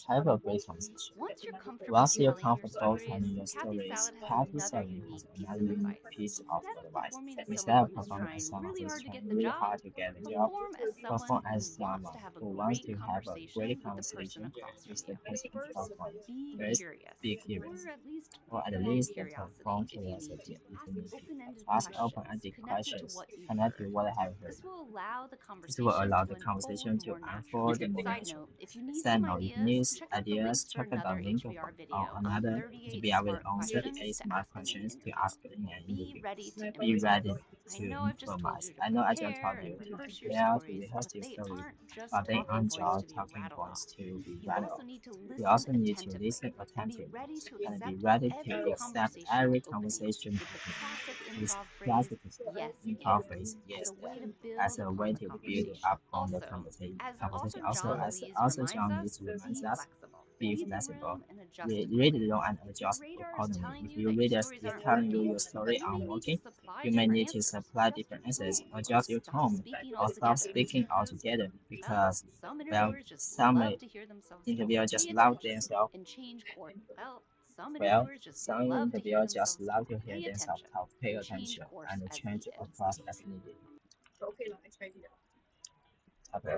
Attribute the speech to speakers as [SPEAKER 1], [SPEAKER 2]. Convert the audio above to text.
[SPEAKER 1] Have a great conversation.
[SPEAKER 2] Once you're comfortable
[SPEAKER 1] Once you're
[SPEAKER 2] telling your
[SPEAKER 1] comfortable
[SPEAKER 2] story,
[SPEAKER 1] telling your
[SPEAKER 2] happy
[SPEAKER 1] stories,
[SPEAKER 2] salad has
[SPEAKER 1] happy
[SPEAKER 2] another
[SPEAKER 1] selling has
[SPEAKER 2] unique piece
[SPEAKER 1] another
[SPEAKER 2] of
[SPEAKER 1] unique
[SPEAKER 2] advice.
[SPEAKER 1] piece of
[SPEAKER 2] Instead of
[SPEAKER 1] advice.
[SPEAKER 2] performing as
[SPEAKER 1] Instead
[SPEAKER 2] someone
[SPEAKER 1] of
[SPEAKER 2] who's
[SPEAKER 1] performing as
[SPEAKER 2] trying
[SPEAKER 1] someone
[SPEAKER 2] really
[SPEAKER 1] who's
[SPEAKER 2] hard to
[SPEAKER 1] trying
[SPEAKER 2] get the
[SPEAKER 1] really
[SPEAKER 2] job,
[SPEAKER 1] hard to get a job,
[SPEAKER 2] perform as someone
[SPEAKER 1] perform
[SPEAKER 2] who
[SPEAKER 1] as
[SPEAKER 2] wants to
[SPEAKER 1] someone
[SPEAKER 2] have a
[SPEAKER 1] who wants
[SPEAKER 2] great
[SPEAKER 1] to have a great
[SPEAKER 2] conversation with the person
[SPEAKER 1] conversation
[SPEAKER 2] across from
[SPEAKER 1] with the
[SPEAKER 2] you.
[SPEAKER 1] person in front
[SPEAKER 2] First,
[SPEAKER 1] of you.
[SPEAKER 2] be
[SPEAKER 1] First,
[SPEAKER 2] curious,
[SPEAKER 1] be curious,
[SPEAKER 2] or at least
[SPEAKER 1] or at
[SPEAKER 2] perform
[SPEAKER 1] least perform
[SPEAKER 2] curiosity if you need to.
[SPEAKER 1] curiosity if
[SPEAKER 2] Ask
[SPEAKER 1] you need to.
[SPEAKER 2] open ended
[SPEAKER 1] Ask
[SPEAKER 2] questions
[SPEAKER 1] open-ended
[SPEAKER 2] connected to
[SPEAKER 1] questions
[SPEAKER 2] what you've
[SPEAKER 1] connected to
[SPEAKER 2] heard.
[SPEAKER 1] what I have heard.
[SPEAKER 2] This will allow the
[SPEAKER 1] This will
[SPEAKER 2] conversation
[SPEAKER 1] allow
[SPEAKER 2] to
[SPEAKER 1] the
[SPEAKER 2] unfold
[SPEAKER 1] conversation to
[SPEAKER 2] more
[SPEAKER 1] unfold
[SPEAKER 2] naturally.
[SPEAKER 1] more
[SPEAKER 2] Side
[SPEAKER 1] naturally.
[SPEAKER 2] note, if you need
[SPEAKER 1] Side
[SPEAKER 2] some
[SPEAKER 1] note, if
[SPEAKER 2] ideas,
[SPEAKER 1] news
[SPEAKER 2] check out the
[SPEAKER 1] ideas,
[SPEAKER 2] links for
[SPEAKER 1] check out the
[SPEAKER 2] another
[SPEAKER 1] link
[SPEAKER 2] HBR
[SPEAKER 1] on
[SPEAKER 2] video on
[SPEAKER 1] another
[SPEAKER 2] 38
[SPEAKER 1] HBR with
[SPEAKER 2] smart
[SPEAKER 1] on
[SPEAKER 2] questions
[SPEAKER 1] 38
[SPEAKER 2] to
[SPEAKER 1] smart
[SPEAKER 2] ask in an
[SPEAKER 1] questions to
[SPEAKER 2] interview.
[SPEAKER 1] ask in an
[SPEAKER 2] Be
[SPEAKER 1] interview.
[SPEAKER 2] ready to
[SPEAKER 1] Be ready
[SPEAKER 2] improvise. I
[SPEAKER 1] to
[SPEAKER 2] know I've just told
[SPEAKER 1] improvise.
[SPEAKER 2] you to
[SPEAKER 1] I know I just told
[SPEAKER 2] prepare
[SPEAKER 1] you
[SPEAKER 2] and
[SPEAKER 1] to
[SPEAKER 2] rehearse your
[SPEAKER 1] prepare, to
[SPEAKER 2] stories,
[SPEAKER 1] rehearse
[SPEAKER 2] but
[SPEAKER 1] your
[SPEAKER 2] they
[SPEAKER 1] story,
[SPEAKER 2] aren't just
[SPEAKER 1] but they
[SPEAKER 2] talking
[SPEAKER 1] aren't
[SPEAKER 2] points to
[SPEAKER 1] just
[SPEAKER 2] be
[SPEAKER 1] talking
[SPEAKER 2] rattled
[SPEAKER 1] points
[SPEAKER 2] off.
[SPEAKER 1] to be
[SPEAKER 2] You
[SPEAKER 1] rattled
[SPEAKER 2] also
[SPEAKER 1] off.
[SPEAKER 2] need to
[SPEAKER 1] We
[SPEAKER 2] listen
[SPEAKER 1] also need to
[SPEAKER 2] attentively
[SPEAKER 1] listen
[SPEAKER 2] and be
[SPEAKER 1] attentively
[SPEAKER 2] ready to
[SPEAKER 1] and be
[SPEAKER 2] accept
[SPEAKER 1] ready
[SPEAKER 2] every
[SPEAKER 1] to accept
[SPEAKER 2] conversation
[SPEAKER 1] every
[SPEAKER 2] opening
[SPEAKER 1] conversation
[SPEAKER 2] with the classic
[SPEAKER 1] with
[SPEAKER 2] improv phrase,
[SPEAKER 1] classic
[SPEAKER 2] yes,
[SPEAKER 1] improv
[SPEAKER 2] and,
[SPEAKER 1] phrase,
[SPEAKER 2] as
[SPEAKER 1] yes,
[SPEAKER 2] a way to
[SPEAKER 1] as
[SPEAKER 2] build
[SPEAKER 1] a
[SPEAKER 2] upon
[SPEAKER 1] way
[SPEAKER 2] the
[SPEAKER 1] to build
[SPEAKER 2] conversation.
[SPEAKER 1] up on the
[SPEAKER 2] Also, as
[SPEAKER 1] conversation.
[SPEAKER 2] author
[SPEAKER 1] Also,
[SPEAKER 2] John
[SPEAKER 1] as
[SPEAKER 2] Lees
[SPEAKER 1] also
[SPEAKER 2] reminds
[SPEAKER 1] John
[SPEAKER 2] us,
[SPEAKER 1] Lewis reminds
[SPEAKER 2] be
[SPEAKER 1] us,
[SPEAKER 2] flexible.
[SPEAKER 1] be
[SPEAKER 2] Read the
[SPEAKER 1] flexible.
[SPEAKER 2] room and adjust
[SPEAKER 1] Read the
[SPEAKER 2] accordingly.
[SPEAKER 1] room and
[SPEAKER 2] If your
[SPEAKER 1] adjust
[SPEAKER 2] radar is
[SPEAKER 1] accordingly.
[SPEAKER 2] telling
[SPEAKER 1] If
[SPEAKER 2] you
[SPEAKER 1] your
[SPEAKER 2] that your
[SPEAKER 1] reader
[SPEAKER 2] stories
[SPEAKER 1] is
[SPEAKER 2] aren't
[SPEAKER 1] telling you
[SPEAKER 2] working,
[SPEAKER 1] your story
[SPEAKER 2] you may
[SPEAKER 1] aren't
[SPEAKER 2] need to
[SPEAKER 1] working,
[SPEAKER 2] supply
[SPEAKER 1] you may
[SPEAKER 2] different
[SPEAKER 1] need to
[SPEAKER 2] answers,
[SPEAKER 1] supply
[SPEAKER 2] adjust your
[SPEAKER 1] different answers,
[SPEAKER 2] tone, or
[SPEAKER 1] adjust your
[SPEAKER 2] stop
[SPEAKER 1] tone,
[SPEAKER 2] speaking
[SPEAKER 1] or stop
[SPEAKER 2] altogether
[SPEAKER 1] speaking
[SPEAKER 2] because,
[SPEAKER 1] altogether
[SPEAKER 2] well,
[SPEAKER 1] because,
[SPEAKER 2] some
[SPEAKER 1] well,
[SPEAKER 2] interviewers just
[SPEAKER 1] some
[SPEAKER 2] love to hear themselves speak.
[SPEAKER 1] interviewers just
[SPEAKER 2] Pay
[SPEAKER 1] love
[SPEAKER 2] attention
[SPEAKER 1] themselves.
[SPEAKER 2] and change course. Well, some
[SPEAKER 1] Well,
[SPEAKER 2] interviewers just
[SPEAKER 1] some
[SPEAKER 2] love to hear
[SPEAKER 1] interviewers just
[SPEAKER 2] themselves talk.
[SPEAKER 1] love to hear
[SPEAKER 2] Pay
[SPEAKER 1] themselves
[SPEAKER 2] attention
[SPEAKER 1] talk, pay
[SPEAKER 2] and change
[SPEAKER 1] attention,
[SPEAKER 2] course
[SPEAKER 1] and
[SPEAKER 2] as
[SPEAKER 1] change
[SPEAKER 2] needed.
[SPEAKER 1] across as needed. Okay.